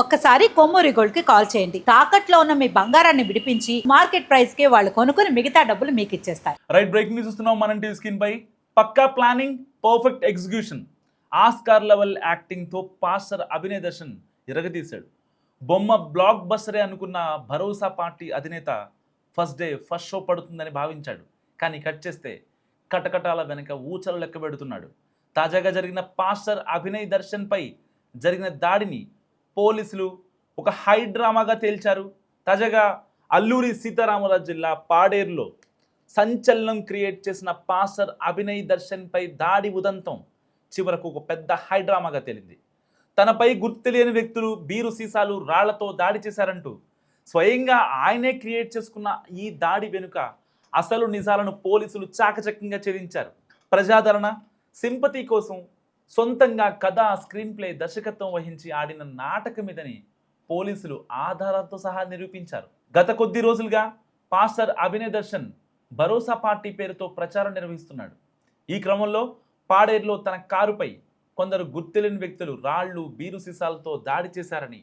ఒక్కసారి కొమ్మూరి గోల్డ్ కి కాల్ చేయండి. తాకట్లో ఉన్న మీ బంగారాన్ని విడిపించి మార్కెట్ ప్రైస్ కి వాళ్ళు కొనుక్కుని మిగతా డబ్బులు మీకు ఇచ్చేస్తారు. రైట్, బ్రేకింగ్ న్యూస్ చూస్తున్నాం మనం టీవీ స్క్రీన్ పై. పక్కా planning, perfect execution, Oscar level acting తో పాస్టర్ అభినయ్ దర్శన్ ఇరగదీశాడు. బొమ్మ బ్లాక్ బస్టరే అనుకున్న భరోసా పార్టీ అధినేత ఫస్ట్ డే ఫస్ట్ షో పడుతుందని భావించాడు. కానీ కట్ చేస్తే కటకటాల వెనక ఊచలు లెక్క పెడుతున్నాడు. తాజాగా జరిగిన పాస్టర్ అభినయ్ దర్శన్ పై జరిగిన దాడిని పోలీసులు ఒక హై డ్రామాగా తేల్చారు. తాజాగా అల్లూరి సీతారామరాజు జిల్లా పాడేరులో సంచలనం క్రియేట్ చేసిన పాస్టర్ అభినయ్ దర్శన్ పై దాడి ఉదంతం చివరకు ఒక పెద్ద హై డ్రామాగా తేలింది. తనపై గుర్తు తెలియని వ్యక్తులు బీరు సీసాలు రాళ్లతో దాడి చేశారంటూ స్వయంగా ఆయనే క్రియేట్ చేసుకున్న ఈ దాడి వెనుక అసలు నిజాలను పోలీసులు చాకచక్యంగా ఛేదించారు. ప్రజాదరణ, సింపతి కోసం సొంతంగా కథ, స్క్రీన్ ప్లే, దర్శకత్వం వహించి ఆడిన నాటకమిదని పోలీసులు ఆధారాలతో సహా నిరూపించారు. గత కొద్ది రోజులుగా పాస్టర్ అభినయ్ దర్శన్ భరోసా పార్టీ పేరుతో ప్రచారం నిర్వహిస్తున్నాడు. ఈ క్రమంలో పాడేరులో తన కారుపై కొందరు గుర్తులేని వ్యక్తులు రాళ్లు, బీరు సీసాలతో దాడి చేశారని,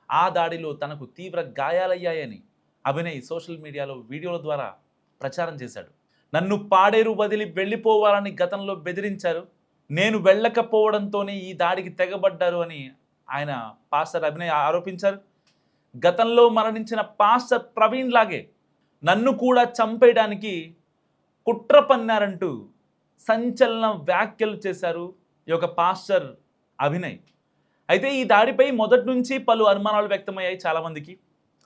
ఆ దాడిలో తనకు తీవ్ర గాయాలయ్యాయని అభినయ్ సోషల్ మీడియాలో వీడియోల ద్వారా ప్రచారం చేశాడు. నన్ను పాడేరు వదిలి వెళ్ళిపోవాలని గతంలో బెదిరించారు, నేను వెళ్ళకపోవడంతోనే ఈ దాడికి తెగబడ్డారు అని ఆయన పాస్టర్ అభినయ్ ఆరోపించారు. గతంలో మరణించిన పాస్టర్ ప్రవీణ్ లాగే నన్ను కూడా చంపేయడానికి కుట్ర పన్నారంటూ సంచలన వ్యాఖ్యలు చేశారు ఈ యొక్క పాస్టర్ అభినయ్. అయితే ఈ దాడిపై మొదటి నుంచి పలు అనుమానాలు వ్యక్తమయ్యాయి చాలామందికి.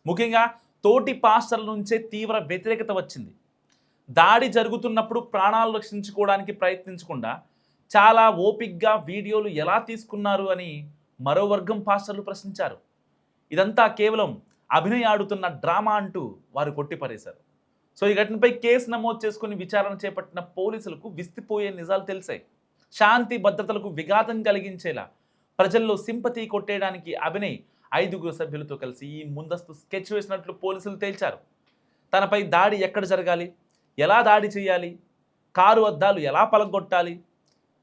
ముఖ్యంగా తోటి పాస్టర్ల నుంచే తీవ్ర వ్యతిరేకత వచ్చింది. దాడి జరుగుతున్నప్పుడు ప్రాణాలు రక్షించుకోవడానికి ప్రయత్నించకుండా చాలా ఓపిక్గా వీడియోలు ఎలా తీసుకున్నారు అని మరో వర్గం పాస్టర్లు ప్రశ్నించారు. ఇదంతా కేవలం అభినయ్ ఆడుతున్న డ్రామా అంటూ వారు కొట్టిపరేశారు. సో ఈ ఘటనపై కేసు నమోదు చేసుకుని విచారణ చేపట్టిన పోలీసులకు విస్తుపోయే నిజాలు తెలిసాయి. శాంతి భద్రతలకు విఘాతం కలిగించేలా ప్రజల్లో సింపతి కొట్టేయడానికి అభినయ్ 5గురు సభ్యులతో కలిసి ఈ ముందస్తు స్కెచ్ వేసినట్లు పోలీసులు తేల్చారు. తనపై దాడి ఎక్కడ జరగాలి, ఎలా దాడి చేయాలి, కారు అద్దాలు ఎలా పలగొట్టాలి,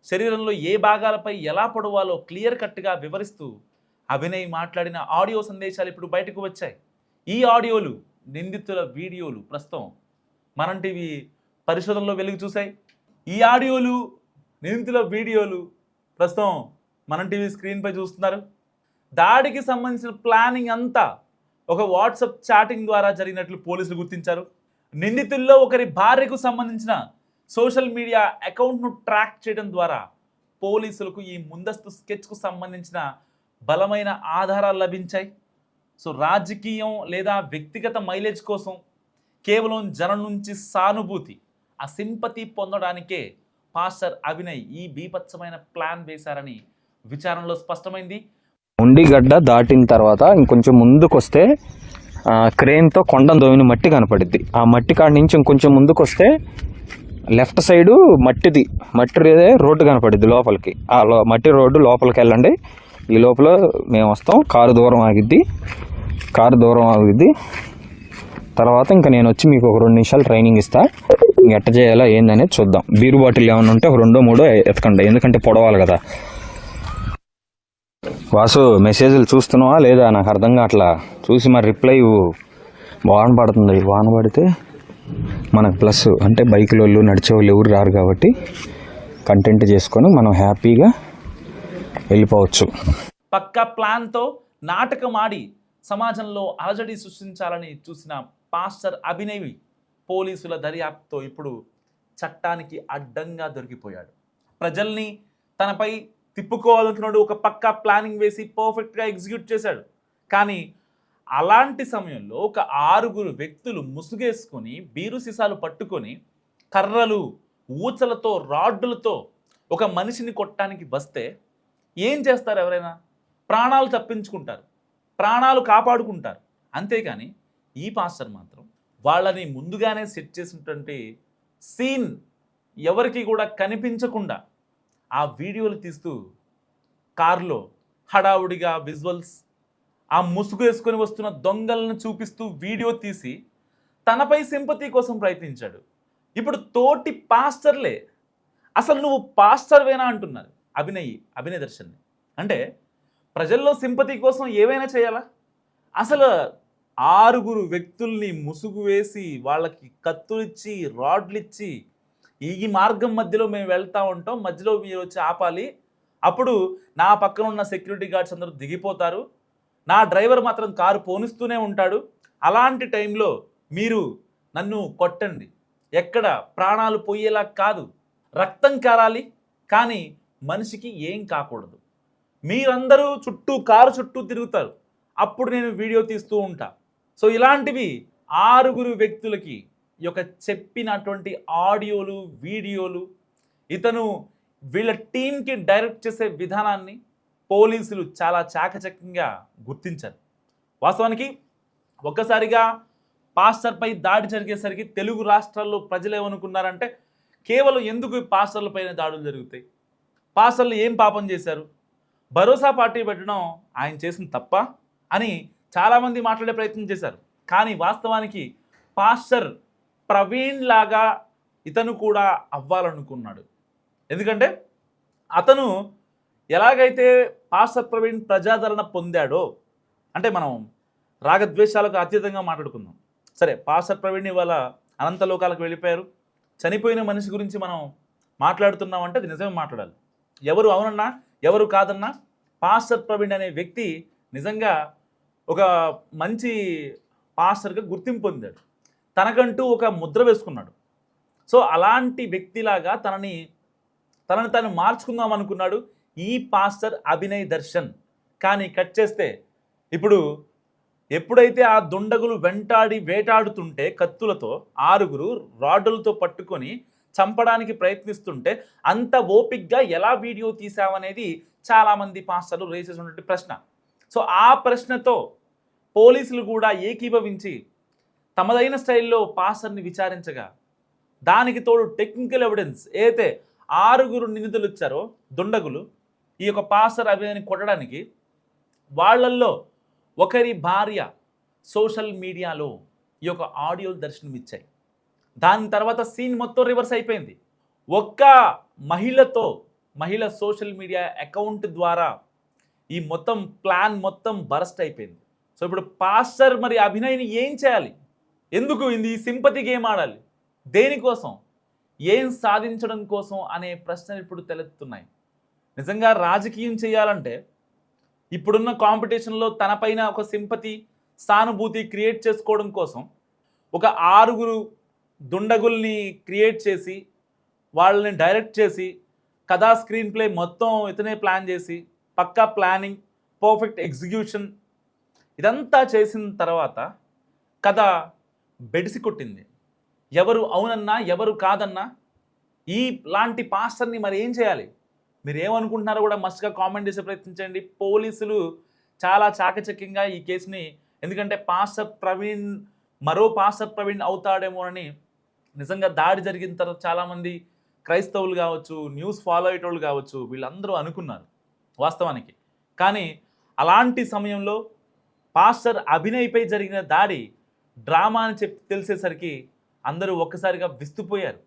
శరీరంలో ఏ భాగాలపై ఎలా పొడవాలో క్లియర్ కట్గా వివరిస్తూ అభినయ్ మాట్లాడిన ఆడియో సందేశాలు ఇప్పుడు బయటకు వచ్చాయి. ఈ ఆడియోలు, నిందితుల వీడియోలు ప్రస్తుతం మనం టీవీ పరిశోధనలో వెలుగు చూశాయి. ఈ ఆడియోలు, నిందితుల వీడియోలు ప్రస్తుతం మనం టీవీ స్క్రీన్పై చూస్తున్నారు. దాడికి సంబంధించిన ప్లానింగ్ అంతా ఒక వాట్సాప్ చాటింగ్ ద్వారా జరిగినట్లు పోలీసులు గుర్తించారు. నిందితుల్లో ఒకరి భార్యకు సంబంధించిన సోషల్ మీడియా అకౌంట్ను ట్రాక్ చేయడం ద్వారా పోలీసులకు ఈ ముందస్తు స్కెచ్కు సంబంధించిన బలమైన ఆధారాలు లభించాయి. సో రాజకీయం లేదా వ్యక్తిగత మైలేజ్ కోసం కేవలం జనం నుంచి సానుభూతి, ఆ సింపతి పొందడానికే పాస్టర్ అభినయ్ ఈ బీభత్సమైన ప్లాన్ వేశారని విచారణలో స్పష్టమైంది. ఉండిగడ్డ దాటిన తర్వాత ఇంకొంచెం ముందుకు వస్తే క్రేన్తో కొండం దోవిన మట్టి కనపడిద్ది. ఆ మట్టి కాడి నుంచి ఇంకొంచెం ముందుకు వస్తే లెఫ్ట్ సైడు మట్టి రోడ్డు కనపడిద్ది లోపలికి. ఆ మట్టి రోడ్డు లోపలికి వెళ్ళండి. ఈ లోపల మేము వస్తాం. కారు దూరం ఆగిద్ది. తర్వాత ఇంకా నేను వచ్చి మీకు ఒక 2 నిమిషాలు ట్రైనింగ్ ఇస్తా. ఎట్ట చేయాలా ఏందనేది చూద్దాం. బీరు బాటిల్ ఏమైనా ఉంటే ఒక 2-3 ఎతకండి, ఎందుకంటే పొడవాలి కదా. వాసు, మెసేజ్లు చూస్తున్నావా లేదా? నాకు అర్థం కావట్లా. చూసి మరి రిప్లై వాన పడుతుంది. వాన పడితే మనకు ప్లస్, అంటే బైకుల వాళ్ళు, నడిచే వాళ్ళు ఎవరు రారు కాబట్టి కంటెంట్ చేసుకొని మనం హ్యాపీగా వెళ్ళిపోవచ్చు. పక్కా ప్లాన్తో నాటకం ఆడి సమాజంలో అలజడి సృష్టించాలని చూసిన పాస్టర్ అభినయ్ పోలీసుల దర్యాప్తుతో ఇప్పుడు చట్టానికి అడ్డంగా దొరికిపోయాడు. ప్రజల్ని తనపై తిప్పుకోవాలనుకున్నాడు. ఒక పక్కా ప్లానింగ్ వేసి పర్ఫెక్ట్గా ఎగ్జిక్యూట్ చేశాడు. కానీ అలాంటి సమయంలో ఒక 6గురు వ్యక్తులు ముసుగేసుకొని, బీరు సీసాలు పట్టుకొని, కర్రలు, ఊచలతో, రాడ్డులతో ఒక మనిషిని కొట్టడానికి వస్తే ఏం చేస్తారు? ఎవరైనా ప్రాణాలు తప్పించుకుంటారు, ప్రాణాలు కాపాడుకుంటారు. అంతేకాని ఈ పాస్టర్ మాత్రం వాళ్ళని ముందుగానే సెట్ చేసినటువంటి సీన్ ఎవరికి కూడా కనిపించకుండా ఆ వీడియోలు తీస్తూ కారులో హడావుడిగా విజువల్స్, ఆ ముసుగు వేసుకొని వస్తున్న దొంగలను చూపిస్తూ వీడియో తీసి తనపై సింపతి కోసం ప్రయత్నించాడు. ఇప్పుడు తోటి పాస్టర్లే అసలు నువ్వు పాస్టర్వేనా అంటున్నారు అభినయ్ దర్శన్ని. అంటే ప్రజల్లో సింపతి కోసం ఏవైనా చేయాలా? అసలు 6 వ్యక్తుల్ని ముసుగు వేసి వాళ్ళకి కత్తులిచ్చి రాడ్లిచ్చి ఈ మార్గం మధ్యలో మేము వెళ్తా ఉంటాం, మధ్యలో మీరు వచ్చి ఆపాలి, అప్పుడు నా పక్కన ఉన్న సెక్యూరిటీ గార్డ్స్ అందరూ దిగిపోతారు, నా డ్రైవర్ మాత్రం కారు పోనిస్తూనే ఉంటాడు, అలాంటి టైంలో మీరు నన్ను కొట్టండి, ఎక్కడ ప్రాణాలు పోయేలా కాదు, రక్తం కారాలి కానీ మనిషికి ఏం కాకూడదు, మీరందరూ కారు చుట్టూ తిరుగుతారు, అప్పుడు నేను వీడియో తీస్తూ ఉంటా. సో ఇలాంటివి 6 వ్యక్తులకి ఈ యొక్క చెప్పినటువంటి ఆడియోలు వీడియోలు ఇతను వీళ్ళ టీంకి డైరెక్ట్ చేసే విధానాన్ని పోలీసులు చాలా చాకచక్యంగా గుర్తించారు. వాస్తవానికి ఒక్కసారిగా పాస్టర్పై దాడి జరిగేసరికి తెలుగు రాష్ట్రాల్లో ప్రజలు ఏమనుకున్నారంటే కేవలం ఎందుకు పాస్టర్లపైన దాడులు జరుగుతాయి, పాస్టర్లు ఏం పాపం చేశారు, భరోసా పార్టీ పెట్టడం ఆయన చేసిన తప్ప అని చాలామంది మాట్లాడే ప్రయత్నం చేశారు. కానీ వాస్తవానికి పాస్టర్ ప్రవీణ్ లాగా ఇతను కూడా అవ్వాలనుకున్నాడు. ఎందుకంటే అతను ఎలాగైతే పాస్టర్ ప్రవీణ్ ప్రజాదరణ పొందాడో, అంటే మనం రాగద్వేషాలకు అతీతంగా మాట్లాడుకుందాం. సరే, పాస్టర్ ప్రవీణ్ ఇవాళ అనంత లోకాలకు వెళ్ళిపోయారు, చనిపోయిన మనిషి గురించి మనం మాట్లాడుతున్నామంటే అది నిజమే మాట్లాడాలి. ఎవరు అవునన్నా ఎవరు కాదన్నా పాస్టర్ ప్రవీణ్ అనే వ్యక్తి నిజంగా ఒక మంచి పాస్టర్గా గుర్తింపు పొందాడు, తనకంటూ ఒక ముద్ర వేసుకున్నాడు. సో అలాంటి వ్యక్తిలాగా తనని తాను మార్చుకుందాం అనుకున్నాడు ఈ పాస్టర్ అభినయ్ దర్శన్. కానీ కట్ చేస్తే ఇప్పుడు ఎప్పుడైతే ఆ దుండగులు వేటాడుతుంటే కత్తులతో 6 రాడ్డులతో పట్టుకొని చంపడానికి ప్రయత్నిస్తుంటే అంత ఓపిక్గా ఎలా వీడియో తీసావనేది చాలామంది పాస్టర్లు రేస్ చేసినటువంటి ప్రశ్న. సో ఆ ప్రశ్నతో పోలీసులు కూడా ఏకీభవించి తమదైన స్టైల్లో పాస్టర్ని విచారించగా దానికి తోడు టెక్నికల్ ఎవిడెన్స్ ఏదైతే 6 నిందితులు వచ్చారో దుండగులు ఈ యొక్క పాస్టర్ అభినయని కొట్టడానికి, వాళ్ళల్లో ఒకరి భార్య సోషల్ మీడియాలో ఈ యొక్క ఆడియోలు దర్శనమిచ్చాయి. దాని తర్వాత సీన్ మొత్తం రివర్స్ అయిపోయింది. ఒక్క మహిళ సోషల్ మీడియా అకౌంట్ ద్వారా ఈ మొత్తం ప్లాన్ మొత్తం బరస్ట్ అయిపోయింది. సో ఇప్పుడు పాస్టర్ మరి అభినయ్ని ఏం చేయాలి, ఎందుకు ఈ సింపతి గేమ్ ఆడాలి, దేనికోసం, ఏం సాధించడం కోసం అనే ప్రశ్నలు ఇప్పుడు తలెత్తున్నాయి. నిజంగా రాజకీయం చేయాలంటే ఇప్పుడున్న కాంపిటీషన్లో తనపైన ఒక సింపతి సానుభూతి క్రియేట్ చేసుకోవడం కోసం ఒక 6 దుండగుల్ని క్రియేట్ చేసి వాళ్ళని డైరెక్ట్ చేసి కథా స్క్రీన్ ప్లే మొత్తం ఇతనే ప్లాన్ చేసి పక్కా ప్లానింగ్ పర్ఫెక్ట్ ఎగ్జిక్యూషన్ ఇదంతా చేసిన తర్వాత కథ బెడిసి కొట్టింది. ఎవరు అవునన్నా ఎవరు కాదన్నా లాంటి పాస్టర్ని మరి ఏం చేయాలి, మీరు ఏమనుకుంటున్నారో కూడా మస్ట్గా కామెంట్ చేసే ప్రయత్నించండి. పోలీసులు చాలా చాకచక్యంగా ఈ కేసుని, ఎందుకంటే మరో పాస్టర్ ప్రవీణ్ అవుతాడేమోనని నిజంగా దాడి జరిగిన తర్వాత చాలామంది క్రైస్తవులు కావచ్చు, న్యూస్ ఫాలో అయ్యేటోళ్ళు కావచ్చు, వీళ్ళందరూ అనుకున్నారు వాస్తవానికి. కానీ అలాంటి సమయంలో పాస్టర్ అభినయ్పై జరిగిన దాడి డ్రామా అని తెలిసేసరికి అందరూ ఒక్కసారిగా విస్తుపోయారు.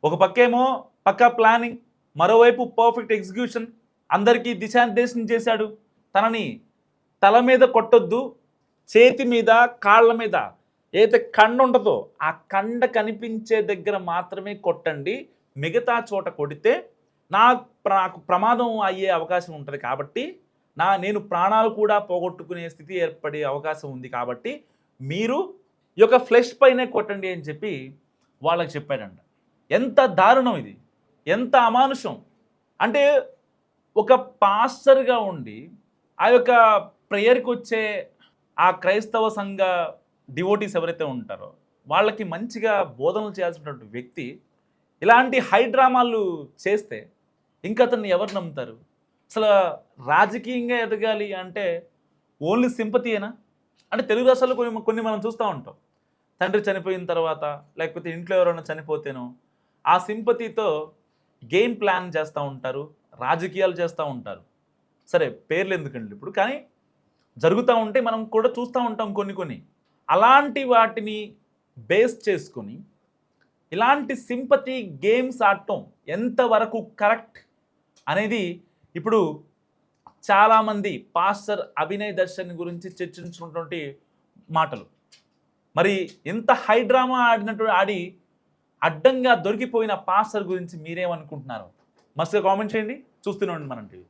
ఒక పక్కేమో పక్కా ప్లానింగ్, మరోవైపు పర్ఫెక్ట్ ఎగ్జిక్యూషన్, అందరికీ దిశానిర్దేశం చేశాడు. తనని తల మీద కొట్టొద్దు, చేతి మీద కాళ్ళ మీద ఏదైతే కండ ఉంటుందో ఆ కండ కనిపించే దగ్గర మాత్రమే కొట్టండి, మిగతా చోట కొడితే నాకు ప్రమాదం అయ్యే అవకాశం ఉంటుంది కాబట్టి నేను ప్రాణాలు కూడా పోగొట్టుకునే స్థితి ఏర్పడే అవకాశం ఉంది కాబట్టి మీరు ఈ యొక్క ఫ్లెష్ పైనే కొట్టండి అని చెప్పి వాళ్ళకి చెప్పాడంట. ఎంత దారుణం ఇది, ఎంత అమానుషం. అంటే ఒక పాస్టర్గా ఉండి ఆ యొక్క ప్రేయర్కి వచ్చే ఆ క్రైస్తవ సంఘ డివోటీస్ ఎవరైతే ఉంటారో వాళ్ళకి మంచిగా బోధనలు చేయాల్సినటువంటి వ్యక్తి ఇలాంటి హై డ్రామాలు చేస్తే ఇంకా అతన్ని ఎవరు నమ్ముతారు? అసలు రాజకీయంగా ఎదగాలి అంటే ఓన్లీ సింపతియేనా? అంటే తెలుగు రాష్ట్రాల్లో కొన్ని మనం చూస్తూ ఉంటాం, తండ్రి చనిపోయిన తర్వాత లేకపోతే ఇంట్లో ఎవరైనా చనిపోతేనో ఆ సింపతితో గేమ్ ప్లాన్ చేస్తూ ఉంటారు, రాజకీయాలు చేస్తూ ఉంటారు. సరే పేర్లు ఎందుకండి ఇప్పుడు, కానీ జరుగుతూ ఉంటే మనం కూడా చూస్తూ ఉంటాం కొన్ని. అలాంటి వాటిని బేస్ చేసుకొని ఇలాంటి సింపతి గేమ్స్ ఆడటం ఎంతవరకు కరెక్ట్ అనేది ఇప్పుడు చాలామంది పాస్టర్ అభినయ్ దర్శన్ గురించి చర్చించుకున్నటువంటి మాటలు. మరి ఇంత హై డ్రామా ఆడి అడ్డంగా దొరికిపోయిన పాస్టర్ గురించి మీరేమనుకుంటున్నారు? మస్తుగా కామెంట్ చేయండి. చూస్తూనే ఉండండి మనం టీవీ.